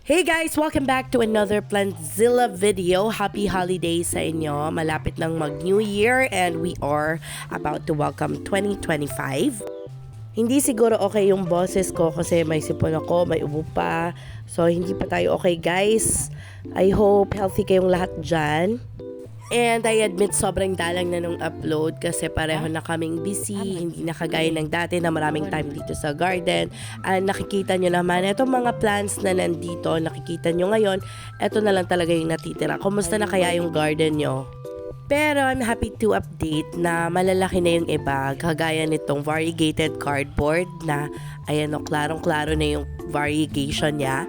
Hey guys! Welcome back to another Plantzilla video. Happy holidays sa inyo. Malapit ng mag-New Year and we are about to welcome 2025. Hindi siguro okay yung boses ko kasi may sipon ako, may ubo pa. So hindi pa tayo okay guys. I hope healthy kayong lahat dyan. And I admit sobrang dalang na nung upload kasi pareho na kaming busy, hindi na kagaya ng dati na maraming time dito sa garden. And nakikita nyo naman, itong mga plants na nandito, nakikita nyo ngayon, ito na lang talaga yung natitira. Kumusta na kaya yung garden nyo? Pero I'm happy to update na malalaki na yung iba, kagaya nitong variegated cardboard na ayan o, klarong-klaro na yung variegation niya.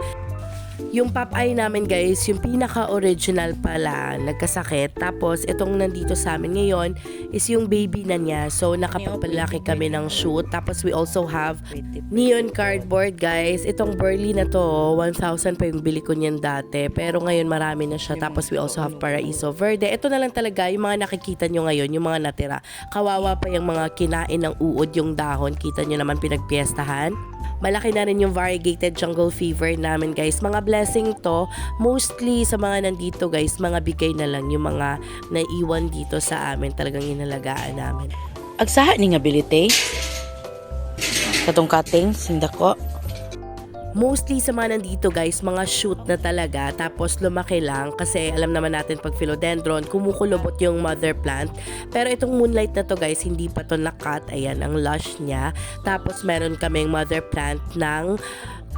Yung Popeye namin guys, yung pinaka-original pala, nagkasakit. Tapos, itong nandito sa amin ngayon is yung baby na niya. So, nakapagpalaki kami ng shoot. Tapos, we also have neon cardboard guys. Itong burley na to, 1,000 pa yung bili ko niyan dati. Pero ngayon, marami na siya. Tapos, we also have Paraiso Verde. Ito na lang talaga, yung mga nakikita nyo ngayon, yung mga natira. Kawawa pa yung mga kinain ng uod yung dahon. Kita nyo naman pinagpiestahan. Malaki na rin yung variegated jungle fever namin guys. Mga blessing to. Mostly sa mga nandito guys, mga bigay na lang yung mga naiwan dito sa amin. Talagang inalagaan namin. Agsaha ni nga ability. Katong cutting, sindako. Mostly sa mga nandito guys, mga shoot na talaga, tapos lumaki lang kasi alam naman natin pag philodendron, kumukulubot yung mother plant. Pero itong moonlight na to guys, hindi pa to nakat. Ayan, ang lush niya. Tapos meron kaming mother plant ng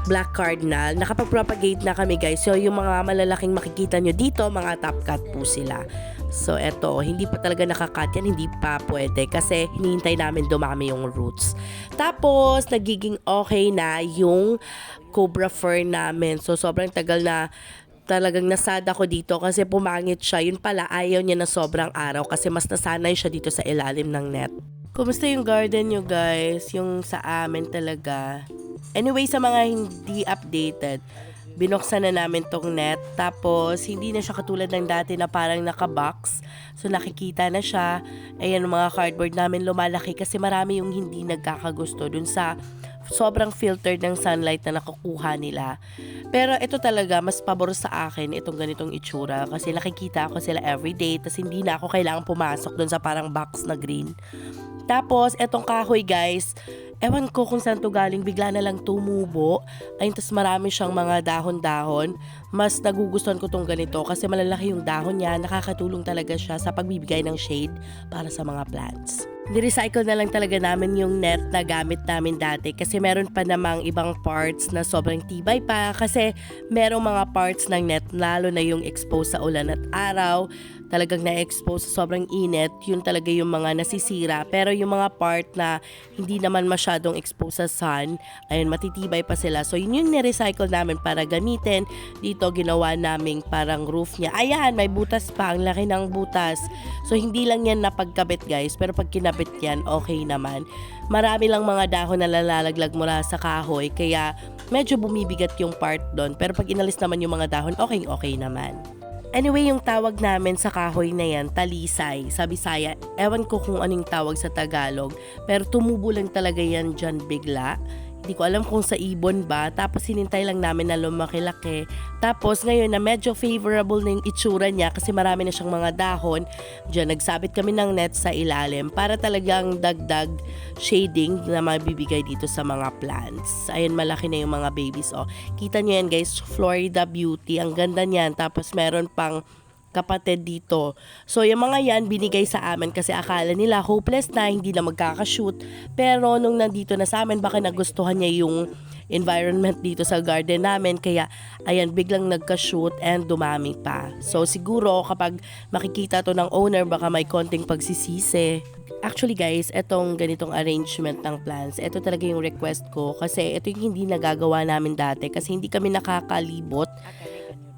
black cardinal. Nakapag-propagate na kami guys. So yung mga malalaking makikita nyo dito, mga top cut po sila. So eto, hindi pa talaga nakakat yan, hindi pa pwede kasi hinihintay namin dumami yung roots. Tapos nagiging okay na yung cobra fir namin. So sobrang tagal na talagang nasada ko dito kasi pumangit siya. Yun pala, ayaw niya na sobrang araw kasi mas nasanay siya dito sa ilalim ng net. Kumusta yung garden nyo guys? Yung sa amin talaga. Anyway, sa mga hindi updated, binuksan na namin tong net. Tapos, hindi na siya katulad ng dati na parang nakabox. So, nakikita na siya. Ayan, mga cardboard namin lumalaki kasi marami yung hindi nagkakagusto dun sa sobrang filtered ng sunlight na nakukuha nila. Pero ito talaga, mas pabor sa akin itong ganitong itsura kasi nakikita ko sila everyday tapos hindi na ako kailangang pumasok dun sa parang box na green. Tapos, etong kahoy guys, ewan ko kung saan to galing, bigla na lang tumubo. Ayun, tas marami siyang mga dahon-dahon. Mas nagugustuhan ko tong ganito kasi malalaki yung dahon niya. Nakakatulong talaga siya sa pagbibigay ng shade para sa mga plants. Ni-recycle na lang talaga namin yung net na gamit namin dati kasi meron pa namang ibang parts na sobrang tibay pa kasi merong mga parts ng net lalo na yung exposed sa ulan at araw, talagang na-expose sa sobrang init, yun talaga yung mga nasisira. Pero yung mga part na hindi naman masyadong exposed sa sun, ayun, matitibay pa sila. So yun yung ni-recycle namin para gamitin. Dito ginawa naming parang roof niya. Ayan, may butas pa, ang laki ng butas. So hindi lang yan napagkabit guys, pero pag kinabit yan, okay naman. Marami lang mga dahon na lalalaglag mula sa kahoy, kaya medyo bumibigat yung part doon. Pero pag inalis naman yung mga dahon, okay naman. Anyway, yung tawag namin sa kahoy na yan, talisay, sa Bisaya. Ewan ko kung anong tawag sa Tagalog, pero tumubo lang talaga yan dyan bigla. Hindi ko alam kung sa ibon ba, tapos hinintay lang namin na lumaki-laki. Tapos ngayon na medyo favorable na yung itsura niya kasi marami na siyang mga dahon, dyan nagsabit kami ng net sa ilalim para talagang dagdag shading na mabibigay dito sa mga plants. Ayun, malaki na yung mga babies. Oh. Kita nyo yan guys, Florida Beauty, ang ganda niyan. Tapos meron pang kapatid dito. So, yung mga yan, binigay sa amin kasi akala nila hopeless na, hindi na magkakashoot. Pero, nung nandito na sa amin, baka nagustuhan niya yung environment dito sa garden namin. Kaya, ayan, biglang nagka-shoot and dumami pa. So, siguro, kapag makikita to ng owner, baka may konting pagsisisi. Actually guys, etong ganitong arrangement ng plants, ito talaga yung request ko kasi ito yung hindi nagagawa namin dati kasi hindi kami nakakalibot.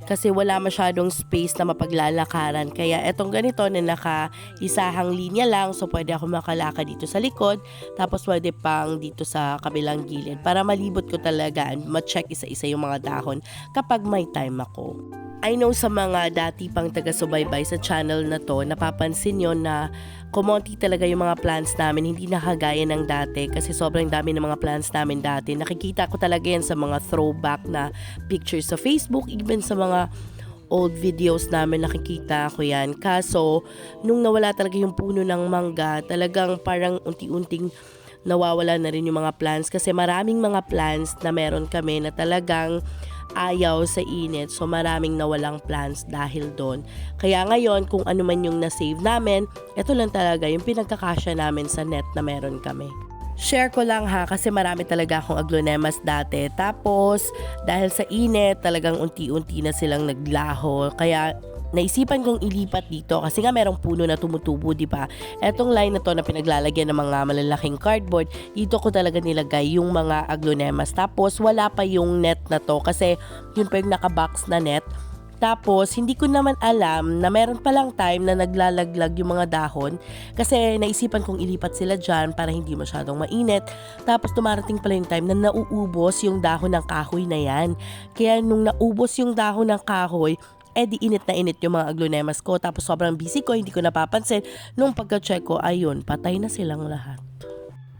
Kasi wala masyadong space na mapaglalakaran. Kaya etong ganito na naka-isahang linya lang. So pwede ako makalakad dito sa likod. Tapos pwede pang dito sa kabilang gilid. Para malibot ko talaga. Ma-check isa-isa yung mga dahon kapag may time ako. I know sa mga dati pang taga-subaybay sa channel na to, napapansin nyo na kumonti talaga yung mga plants namin, hindi nakagaya ng dati kasi sobrang dami ng mga plants namin dati. Nakikita ko talaga yan sa mga throwback na pictures sa Facebook, even sa mga old videos namin nakikita ko yan. Kaso, nung nawala talaga yung puno ng mangga, talagang parang unti-unting nawawala na rin yung mga plants kasi maraming mga plants na meron kami na talagang ayaw sa init, so maraming nawalang plants dahil doon. Kaya ngayon, kung ano man yung na-save namin, ito lang talaga yung pinagkakasya namin sa net na meron kami. Share ko lang ha, kasi marami talaga akong aglonemas dati. Tapos, dahil sa init, talagang unti-unti na silang naglaho. Kaya, naisipan kong ilipat dito kasi nga merong puno na tumutubo, di ba? Etong line na to na pinaglalagyan ng mga malalaking cardboard, dito ko talaga nilagay yung mga aglonemas. Tapos wala pa yung net na to kasi yun pa yung nakabox na net. Tapos, hindi ko naman alam na meron palang time na naglalaglag yung mga dahon kasi naisipan kong ilipat sila dyan para hindi masyadong mainit. Tapos, dumarating pala yung time na nauubos yung dahon ng kahoy na yan. Kaya, nung naubos yung dahon ng kahoy, di init na init yung mga aglonemas ko. Tapos sobrang busy ko, hindi ko napapansin. Nung pagka-check ko, ayun, patay na silang lahat.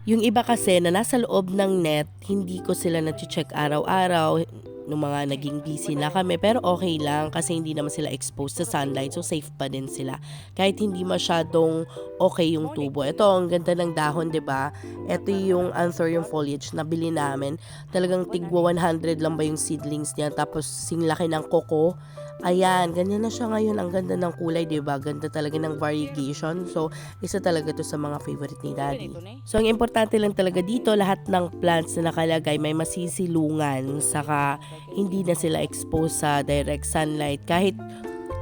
Yung iba kasi na nasa loob ng net, hindi ko sila na-check araw-araw nung mga naging busy na kami. Pero okay lang kasi hindi naman sila exposed sa sunlight, so safe pa din sila. Kahit hindi masyadong okay yung tubo. Ito, ang ganda ng dahon, 'di ba? Ito yung anthurium foliage na bili namin. Talagang tigwa 100 lang ba yung seedlings niya, tapos sing laki ng koko. Ayan, ganyan na siya ngayon. Ang ganda ng kulay, diba? Ganda talaga ng variegation. So, isa talaga to sa mga favorite ni Daddy. So, ang importante lang talaga dito, lahat ng plants na nakalagay may masisilungan. Saka, hindi na sila exposed sa direct sunlight. Kahit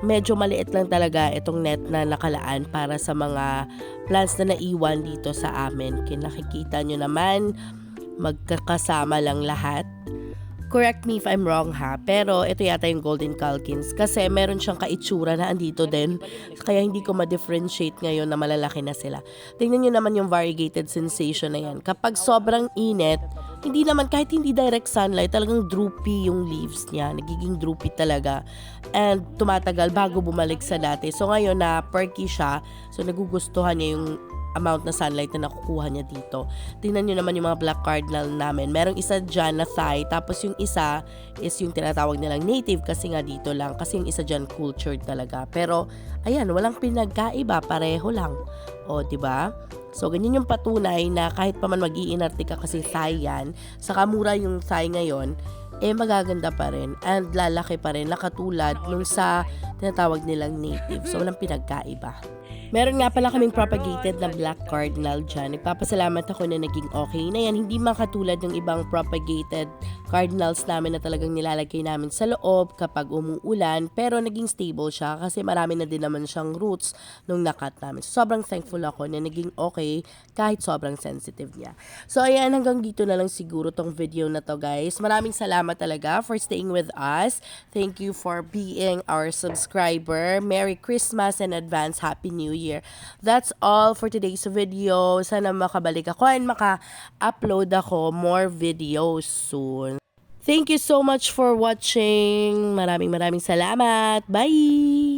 medyo maliit lang talaga itong net na nakalaan para sa mga plants na naiwan dito sa amin. Kinakikita nyo naman, magkakasama lang lahat. Correct me if I'm wrong ha, pero ito yata yung Golden Calkins kasi meron siyang kaitsura na andito din, kaya hindi ko ma-differentiate ngayon na malalaki na sila. Tingnan nyo naman yung variegated sensation na yan. Kapag sobrang init, hindi naman, kahit hindi direct sunlight, talagang droopy yung leaves niya, nagiging droopy talaga, and tumatagal bago bumalik sa dati. So ngayon na perky siya, so nagugustuhan niya yung amount na sunlight na nakukuha niya dito. Tingnan nyo naman yung mga black cardinal namin. Merong isa dyan na Thai, tapos yung isa is yung tinatawag nilang native kasi nga dito lang. Kasi yung isa dyan cultured talaga. Pero, ayan, walang pinagkaiba. Pareho lang. O, diba? So, ganyan yung patunay na kahit pa man mag-iinarte ka kasi Thai yan, saka mura yung Thai ngayon, magaganda pa rin and lalaki pa rin na katulad nung sa tinatawag nilang native. So, walang pinagkaiba. Meron nga pala kaming propagated na black cardinal dyan. Nagpapasalamat ako na naging okay na yan. Hindi man katulad ng ibang propagated cardinals namin na talagang nilalagay namin sa loob kapag umuulan. Pero naging stable siya kasi marami na din naman siyang roots nung nakat namin. So, sobrang thankful ako na naging okay kahit sobrang sensitive niya. So ayan, hanggang dito na lang siguro tong video na to, guys. Maraming salamat talaga for staying with us. Thank you for being our subscriber. Merry Christmas and advance Happy New Year. That's all for today's video. Sana makabalik ako and maka-upload ako more videos soon. Thank you so much for watching. Maraming salamat. Bye!